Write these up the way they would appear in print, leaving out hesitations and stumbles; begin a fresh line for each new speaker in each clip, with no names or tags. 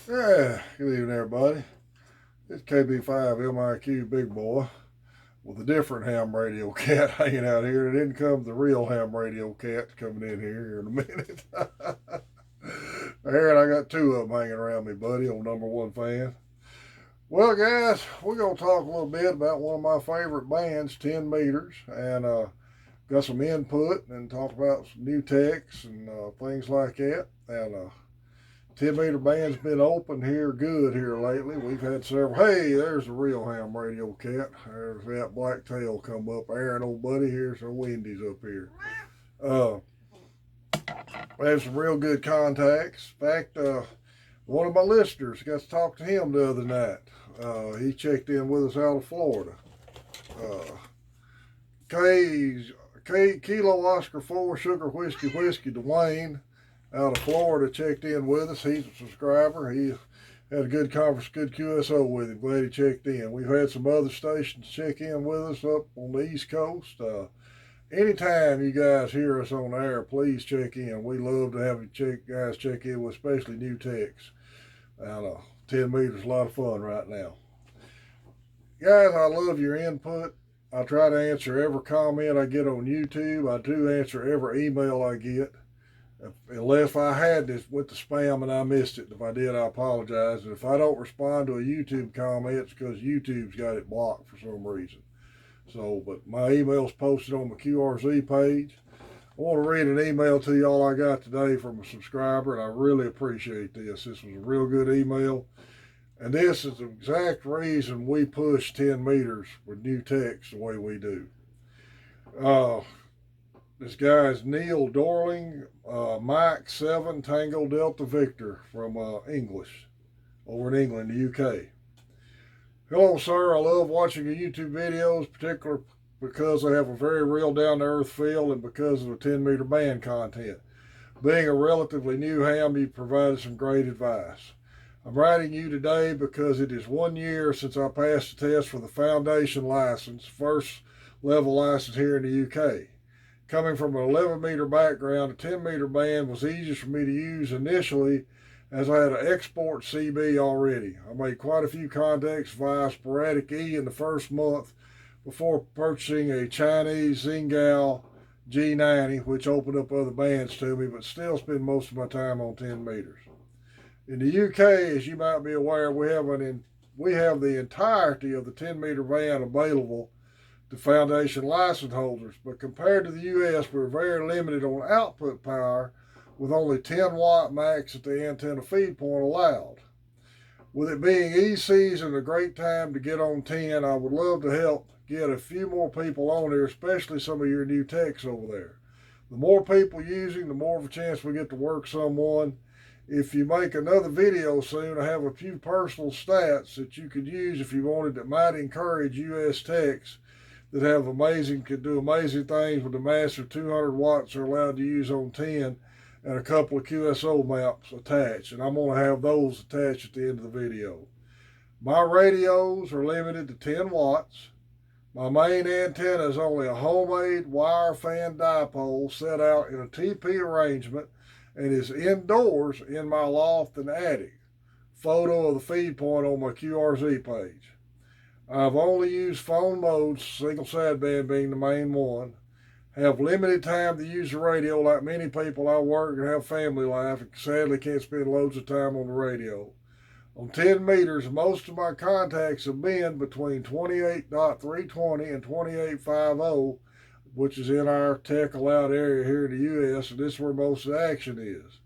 Yeah, good evening, everybody. It's KB5 MIQ Big Boy with a different ham radio cat hanging out here. And in comes the real ham radio cat coming in here in a minute. Aaron, I got two of them hanging around me, buddy, on number one fan. Well, guys, we're going to talk a little bit about one of my favorite bands, 10 Meters, and got some input and talk about some new techs and things like that. And 10 Meter Band's been open here good here lately. We've had several. Hey, there's the real ham radio cat. There's that black tail come up. Aaron, old buddy, here's our Wendy's up here. Uh, we have some real good contacts. In fact, one of my listeners got to talk to him the other night. He checked in with us out of Florida. Uh, Kilo Oscar 4 Sugar Whiskey Dwayne out of Florida checked in with us. He's a subscriber. He had a good conference, good QSO with him. Glad he checked in. We've had some other stations check in with us up on the East Coast. Anytime you guys hear us on the air, please check in. We love to have you guys check in with, especially new techs. And 10 meters is a lot of fun right now. Guys, I love your input. I try to answer every comment I get on YouTube. I do answer every email I get. Unless I had this with the spam and I missed it. If I did, I apologize. And if I don't respond to a YouTube comment, it's because YouTube's got it blocked for some reason. So, but my email's posted on my QRZ page. I want to read an email to y'all I got today from a subscriber, and I really appreciate this. This was a real good email. And this is the exact reason we push 10 meters with new techs the way we do. This guy is Neil Dorling, Mike 7 Tango Delta Victor from English, over in England, the UK. Hello, sir. I love watching your YouTube videos, particularly because they have a very real down-to-earth feel and because of the 10-meter band content. Being a relatively new ham, you provided some great advice. I'm writing you today because it is 1 year since I passed the test for the foundation license, first level license here in the UK. Coming from an 11-meter background, a 10-meter band was easier for me to use initially as I had an export CB already. I made quite a few contacts via sporadic E in the first month before purchasing a Chinese Zingal G90, which opened up other bands to me, but still spend most of my time on 10 meters. In the UK, as you might be aware, we have the entirety of the 10-meter band available to foundation license holders, but compared to the US, we're very limited on output power with only 10 watt max at the antenna feed point allowed. With it being E-season, a great time to get on 10, I would love to help get a few more people on there, especially some of your new techs over there. The more people using, the more of a chance we get to work someone. If you make another video soon, I have a few personal stats that you could use if you wanted that might encourage US techs that could do amazing things with the massive 200 watts they're allowed to use on 10 and a couple of QSO maps attached. And I'm going to have those attached at the end of the video. My radios are limited to 10 watts. My main antenna is only a homemade wire fan dipole set out in a TP arrangement and is indoors in my loft and attic. Photo of the feed point on my QRZ page. I've only used phone modes, single sideband being the main one. Have limited time to use the radio like many people. I work and have family life and sadly can't spend loads of time on the radio. On 10 meters, most of my contacts have been between 28.320 and 28.50, which is in our tech allowed area here in the US, and this is where most of the action is.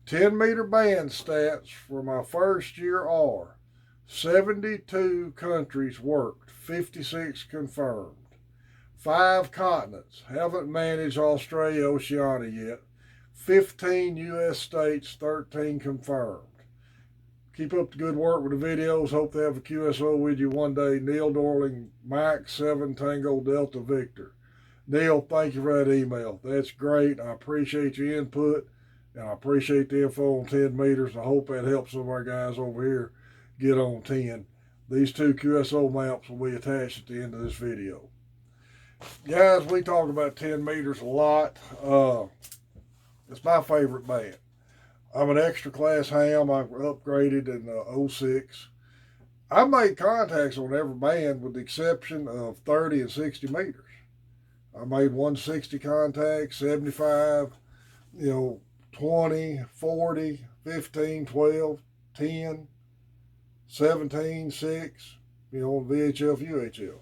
10-meter band stats for my first year are 72 countries worked, 56 confirmed. 5 continents, haven't managed Australia, Oceania yet. 15 US states, 13 confirmed. Keep up the good work with the videos. Hope to have a QSO with you one day. Neil Dorling, Mike 7 Tango Delta Victor. Neil, thank you for that email. That's great. I appreciate your input, and I appreciate the info on 10 meters. I hope that helps some of our guys over here get on 10. These 2 QSO maps will be attached at the end of this video. Guys, we talk about 10 meters a lot. It's my favorite band. I'm an extra class ham. I upgraded in '06. I made contacts on every band with the exception of 30 and 60 meters. I made 160 contacts, 75, 20, 40, 15, 12, 10, 17, 6, VHF, UHF.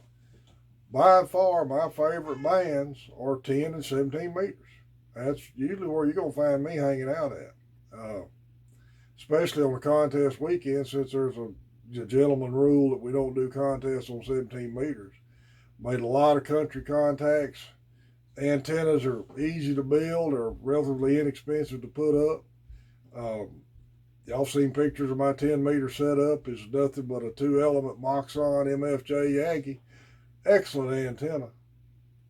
By far, my favorite bands are 10 and 17 meters. That's usually where you're going to find me hanging out at. Especially on the contest weekend, since there's a gentleman rule that we don't do contests on 17 meters. Made a lot of country contacts. Antennas are easy to build or relatively inexpensive to put up. Y'all seen pictures of my 10-meter setup. It's nothing but a 2-element Moxon MFJ Yagi. Excellent antenna.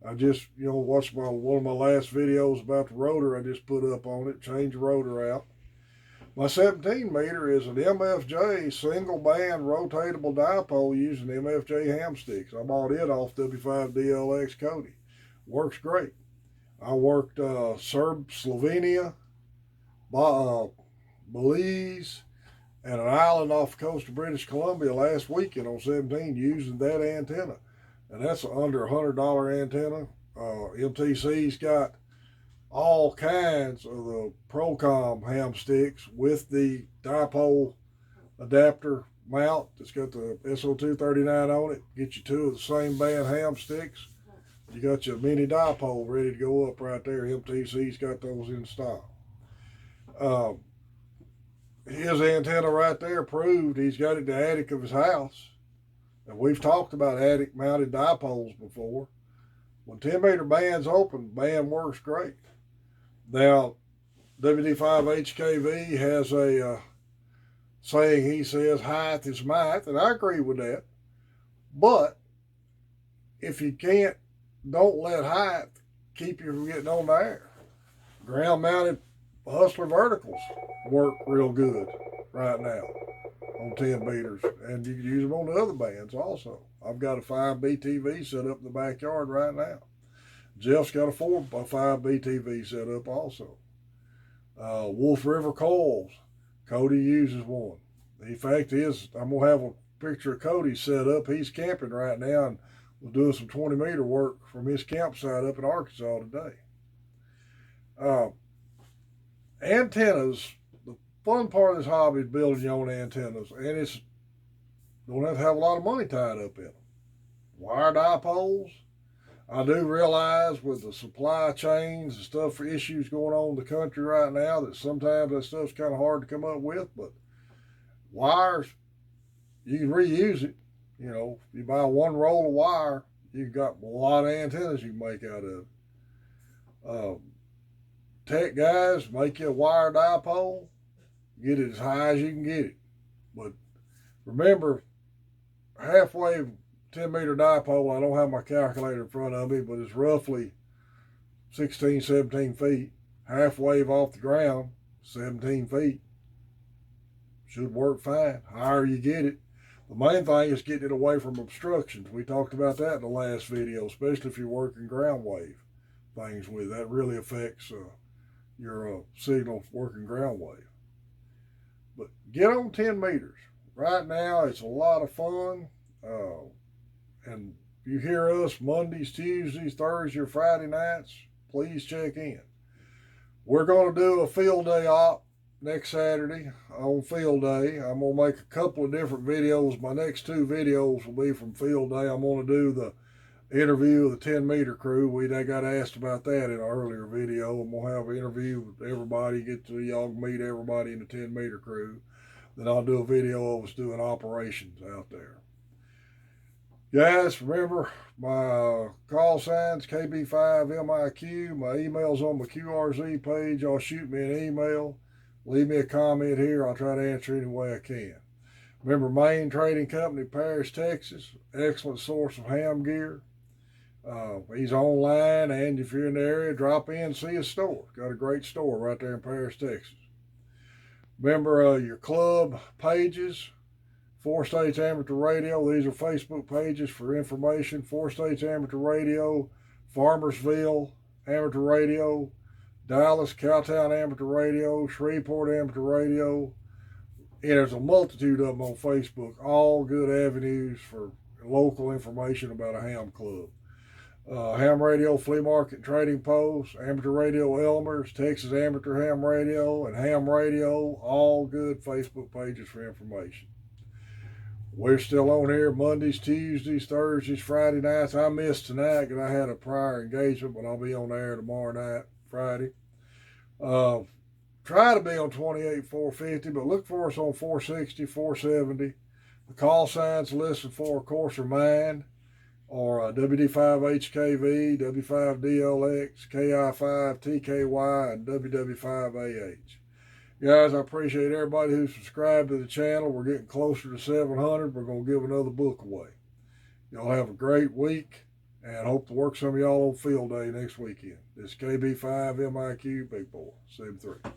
I just, watched one of my last videos about the rotor I just put up on it, changed the rotor out. My 17 meter is an MFJ single band rotatable dipole using MFJ ham sticks. I bought it off W5DLX Cody. Works great. I worked Slovenia, Belize, and an island off the coast of British Columbia last weekend on 17 using that antenna. And that's an under $100 antenna. MTC's got all kinds of the Procom ham sticks with the dipole adapter mount that's got the SO239 on it. Get you two of the same band ham sticks. You got your mini dipole ready to go up right there. MTC's got those in stock. His antenna right there proved he's got it in the attic of his house. And we've talked about attic mounted dipoles before. When 10-meter band's open, the band works great. Now, WD5HKV has a saying, he says, height is might, and I agree with that. But if you can't, don't let height keep you from getting on the air. Ground-mounted Hustler verticals work real good right now on 10 meters, and you can use them on the other bands also. I've got a 5BTV set up in the backyard right now. Jeff's got a 5BTV set up also. Wolf River coils, Cody uses one. In fact, I'm going to have a picture of Cody set up. He's camping right now, and we're doing some 20-meter work from his campsite up in Arkansas today. Antennas, the fun part of this hobby is building your own antennas, and it's don't have to have a lot of money tied up in them. Wire dipoles, I do realize with the supply chains and stuff for issues going on in the country right now that sometimes that stuff's kind of hard to come up with, but wires, you can reuse it. You buy one roll of wire, you've got a lot of antennas you can make out of it. Tech guys, make you a wire dipole, get it as high as you can get it. But remember, halfway 10-meter dipole, I don't have my calculator in front of me, but it's roughly 16, 17 feet. Half wave off the ground, 17 feet. Should work fine. Higher you get it. The main thing is getting it away from obstructions. We talked about that in the last video, especially if you're working ground wave things with. That really affects your signal working ground wave. But get on 10 meters. Right now, it's a lot of fun. And if you hear us Mondays, Tuesdays, Thursdays, or Friday nights, please check in. We're going to do a field day op next Saturday on field day. I'm going to make a couple of different videos. My next two videos will be from field day. I'm going to do the interview of the 10-meter crew. They got asked about that in an earlier video. I'm going to have an interview with everybody, y'all can meet everybody in the 10-meter crew. Then I'll do a video of us doing operations out there. Guys, remember my call signs, KB5MIQ. My email's on my QRZ page. Y'all shoot me an email. Leave me a comment here. I'll try to answer any way I can. Remember, Main Trading Company, Paris, Texas. Excellent source of ham gear. He's online, and if you're in the area, drop in and see his store. Got a great store right there in Paris, Texas. Remember your club pages. 4 States Amateur Radio. These are Facebook pages for information. 4 States Amateur Radio, Farmersville Amateur Radio, Dallas, Cowtown Amateur Radio, Shreveport Amateur Radio. And there's a multitude of them on Facebook, all good avenues for local information about a ham club. Ham Radio Flea Market Trading Post, Amateur Radio Elmer's, Texas Amateur Ham Radio, and Ham Radio, all good Facebook pages for information. We're still on here Mondays, Tuesdays, Thursdays, Friday nights. I missed tonight because I had a prior engagement, but I'll be on air tomorrow night, Friday. Try to be on 28 450, but look for us on 460, 470. The call signs listed for, of course, are mine, or WD5HKV, W5DLX, KI5TKY, and WW5AH. Guys, I appreciate everybody who subscribed to the channel. We're getting closer to 700. We're going to give another book away. Y'all have a great week, and hope to work some of y'all on field day next weekend. This is KB5 MIQ Big Boy 73.